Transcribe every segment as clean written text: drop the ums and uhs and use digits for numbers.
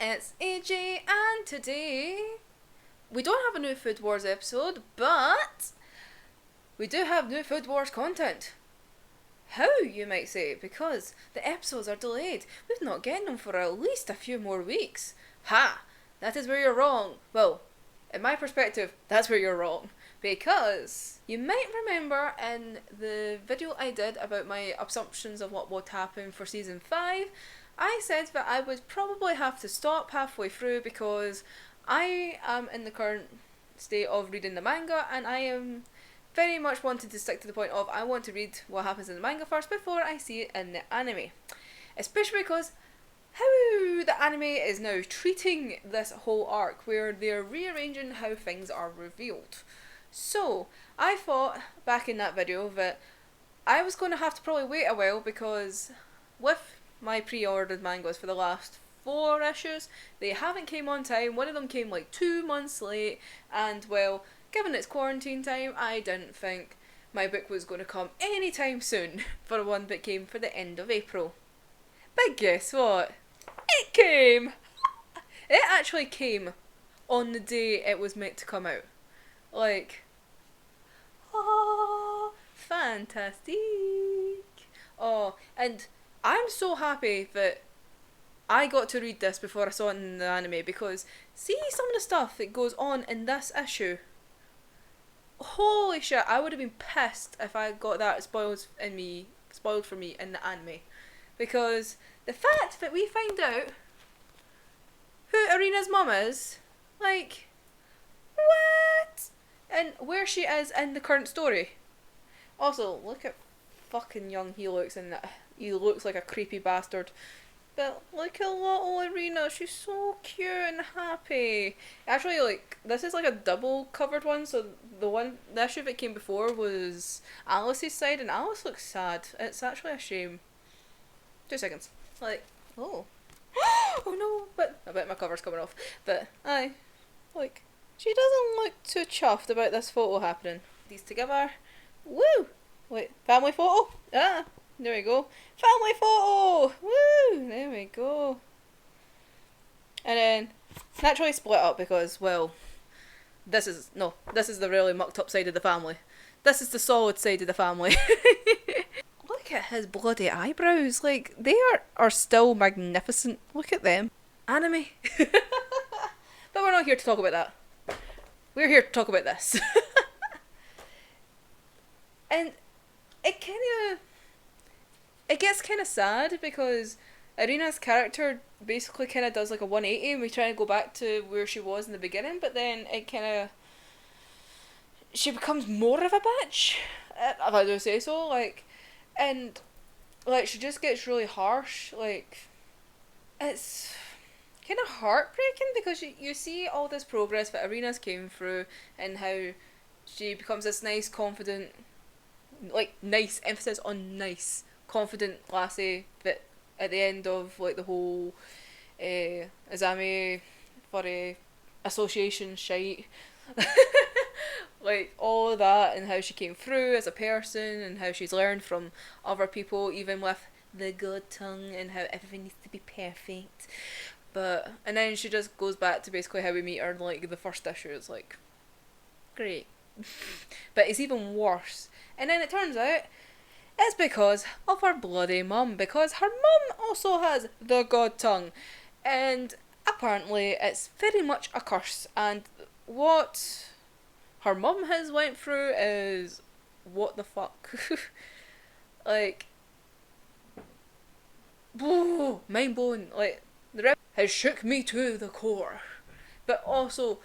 it's AJ, and today we don't have a new Food Wars episode, but we do have new Food Wars content. How, you might say, because the episodes are delayed. We've not getting them for at least a few more weeks. Ha! That is where you're wrong. Well, in my perspective, that's where you're wrong. Because you might remember in the video I did about my assumptions of what would happen for season 5, I said that I would probably have to stop halfway through because I am in the current state of reading the manga and I am very much wanted to stick to the point of I want to read what happens in the manga first before I see it in the anime. Especially because how the anime is now treating this whole arc where they're rearranging how things are revealed. So, I thought back in that video that I was going to have to probably wait a while because with my pre-ordered mangas for the last 4 issues, they haven't came on time. One of them came like 2 months late, and well, given it's quarantine time, I didn't think my book was going to come anytime soon for one that came for the end of April. But guess what? It came! It actually came on the day it was meant to come out. Like, oh, fantastic. Oh, and I'm so happy that I got to read this before I saw it in the anime because see some of the stuff that goes on in this issue. Holy shit, I would have been pissed if I got that spoiled for me in the anime. Because the fact that we find out who Arena's mum is, like, what? And where she is in the current story. Also, look at fucking young he looks in that. He looks like a creepy bastard. But look at little Arena, she's so cute and happy. Actually, like, this is like a double covered one, so the issue that came before was Alice's side, and Alice looks sad. It's actually a shame. 2 seconds. Like, oh. Oh no, but I bet my cover's coming off. But, aye. Like, she doesn't look too chuffed about this photo happening. These together. Woo! Wait, family photo? Ah, there we go. Family photo! Woo! There we go. And then, naturally split up because, well, this is the really mucked up side of the family. This is the solid side of the family. Look at his bloody eyebrows. Like, they are still magnificent. Look at them. Anime. But we're not here to talk about that. We're here to talk about this. And it gets kind of sad because Arena's character basically kind of does like a 180 and we try to go back to where she was in the beginning, but then it kind of, she becomes more of a bitch, if I do say so, like, and like she just gets really harsh. Like, it's kind of heartbreaking because you see all this progress that Arena's came through and how she becomes this nice, confident, like, nice, emphasis on nice, confident lassie that at the end of like the whole Azami furry association shite like all of that and how she came through as a person and how she's learned from other people even with the good tongue and how everything needs to be perfect. But and then she just goes back to basically how we meet her in like the first issue. It's like great. But it's even worse. And then it turns out it's because of her bloody mum. Because her mum also has the god tongue. And apparently it's very much a curse. And what her mum has went through is what the fuck. Like, whoa, mind blowing. Like, the rep has shook me to the core. But also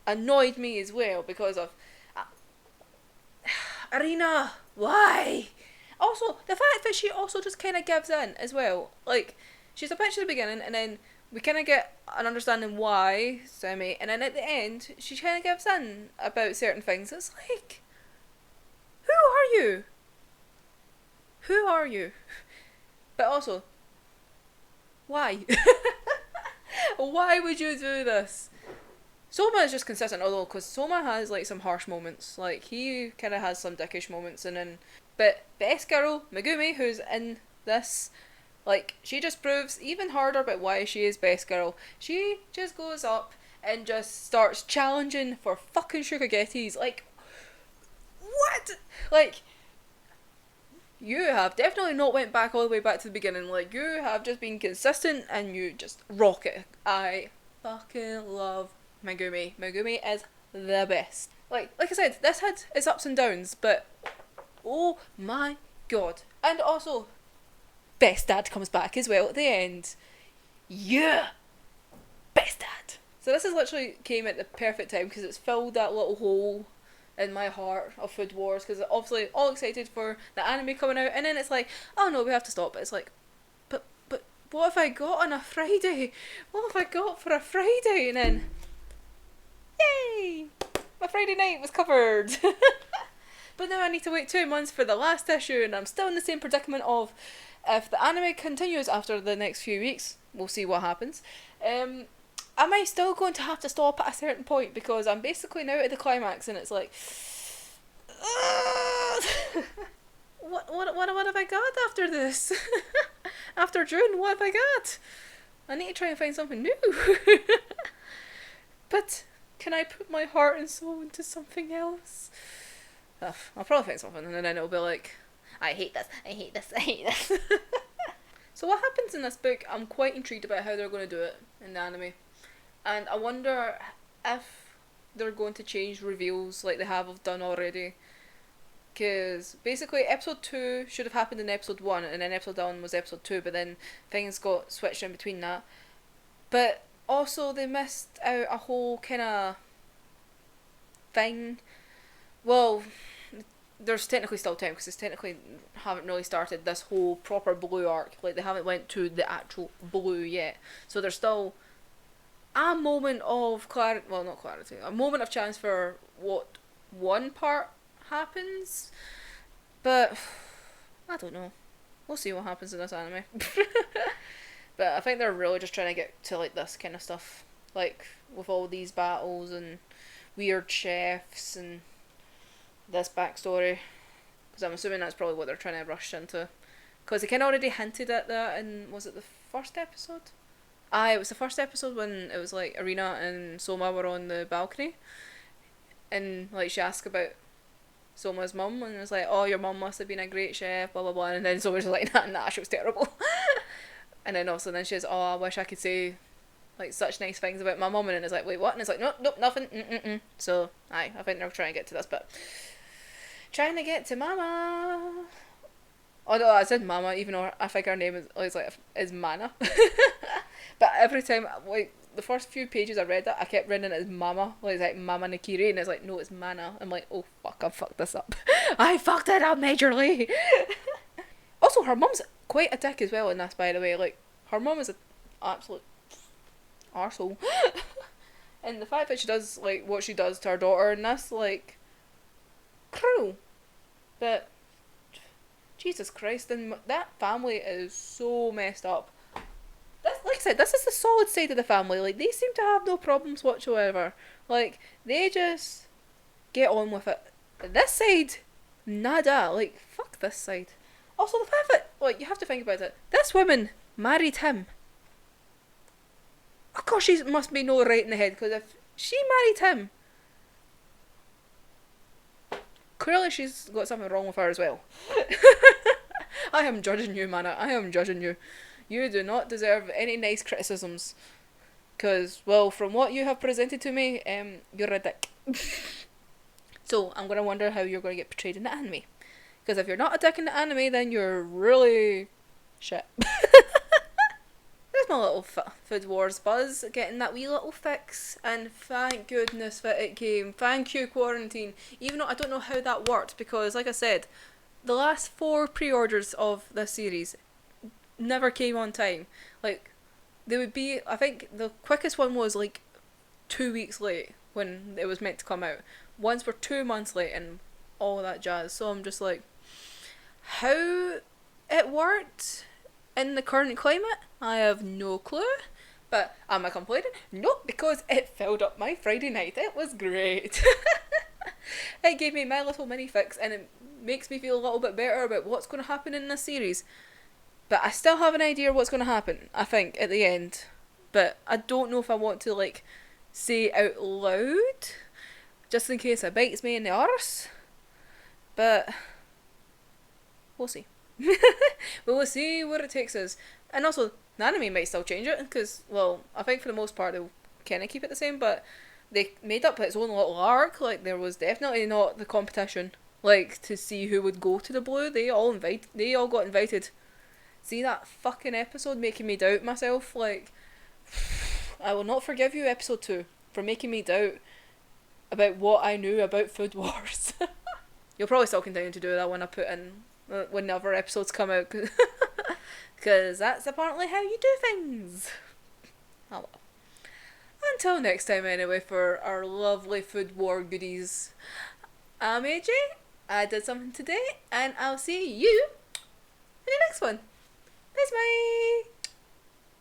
annoyed me as well because of Arena, why? Also, the fact that she also just kind of gives in as well. Like, she's a bitch at the beginning, and then we kind of get an understanding why, Sammy, and then at the end, she kind of gives in about certain things. It's like, who are you? Who are you? But also, why? Why would you do this? Soma is just consistent, although, because Soma has, like, some harsh moments. Like, he kind of has some dickish moments, and then... But best girl, Megumi, who's in this, Like, she just proves even harder about why she is best girl. She just goes up and just starts challenging for fucking sugargetties. Like, what? Like, you have definitely not went back all the way back to the beginning. Like, you have just been consistent and you just rock it. I fucking love Megumi. Megumi is the best. Like I said, this had its ups and downs, but oh my god. And also, best dad comes back as well at the end. Yeah! Best dad. So this has literally came at the perfect time because it's filled that little hole in my heart of Food Wars, because obviously all excited for the anime coming out, and then it's like, oh no, we have to stop. But it's like, but what have I got on a Friday? What have I got for a Friday? And then, yay! My Friday night was covered. But now I need to wait 2 months for the last issue, and I'm still in the same predicament of, if the anime continues after the next few weeks, we'll see what happens. Am I still going to have to stop at a certain point, because I'm basically now at the climax and it's like, what have I got after this? After June, what have I got? I need to try and find something new. But can I put my heart and soul into something else? I'll probably find something, and then it'll be like, I hate this, I hate this, I hate this. So what happens in this book, I'm quite intrigued about how they're going to do it in the anime. And I wonder if they're going to change reveals like they have done already. Because basically episode 2 should have happened in episode 1, and then episode 1 was episode 2, but then things got switched in between that. But also they missed out a whole kind of thing. Well, there's technically still time, because it's technically haven't really started this whole proper blue arc. Like, they haven't went to the actual blue yet. So there's still a moment of clarity, well, not clarity, a moment of chance for what one part happens. But I don't know. We'll see what happens in this anime. But I think they're really just trying to get to like this kind of stuff, like with all these battles and weird chefs and this backstory, because I'm assuming that's probably what they're trying to rush into, because they kind of already hinted at that in, was it the first episode? It was the first episode when it was like Arena and Soma were on the balcony, and like she asked about Soma's mum, and it was like, oh, your mum must have been a great chef, blah blah blah, and then Soma's like, nah, she was terrible. And then also then she says, oh, I wish I could say like such nice things about my mum, and then it's like, wait, what? And it's like, nope, nothing. So I think they're trying to get to this bit. Trying to get to Mama. Oh no, I said Mama, even though I think her name is Mana. But every time, like, the first few pages I read that, I kept reading it as Mama, like Mama Nikiri, and it's like, no, it's Mana. I'm like, oh fuck, I fucked this up. I fucked it up majorly. Also, her mum's quite a dick as well in this, by the way. Like, her mum is an absolute arsehole. And the fact that she does, like, what she does to her daughter in this, like, cruel. But Jesus Christ, and that family is so messed up. This, like I said, this is the solid side of the family. Like, they seem to have no problems whatsoever. Like, they just get on with it. This side, nada. Like, fuck this side. Also, the fact that, like, you have to think about it. This woman married him. Of course, she must be no right in the head, because if she married him, clearly she's got something wrong with her as well. I am judging you, Mana. I am judging you. You do not deserve any nice criticisms. Because, well, from what you have presented to me, you're a dick. So, I'm going to wonder how you're going to get portrayed in the anime. Because if you're not a dick in the anime, then you're really shit. There's my little Food Wars buzz, getting that wee little fix, and thank goodness that it came. Thank you, quarantine. Even though I don't know how that worked, because like I said, the last 4 pre-orders of this series never came on time. Like, they would be, I think the quickest one was like 2 weeks late when it was meant to come out. Ones were 2 months late and all that jazz. So I'm just like, how it worked in the current climate, I have no clue. But am I complaining? Nope, because it filled up my Friday night. It was great. It gave me my little mini fix, and it makes me feel a little bit better about what's going to happen in this series. But I still have an idea what's going to happen, I think, at the end. But I don't know if I want to, like, say it out loud, just in case it bites me in the arse. But we'll see. We'll see where it takes us. And also, the anime might still change it, because, well, I think for the most part they'll kind of keep it the same, but they made up its own little arc. Like, there was definitely not the competition, like, to see who would go to the blue. They all got invited. See that fucking episode making me doubt myself? Like, I will not forgive you, episode 2, for making me doubt about what I knew about Food Wars. You'll probably still continue to do that when I put in, when other episodes come out, because that's apparently how you do things. Oh well. Until next time anyway, for our lovely Food War goodies, I'm AJ, I did something today, and I'll see you in the next one. Bye bye!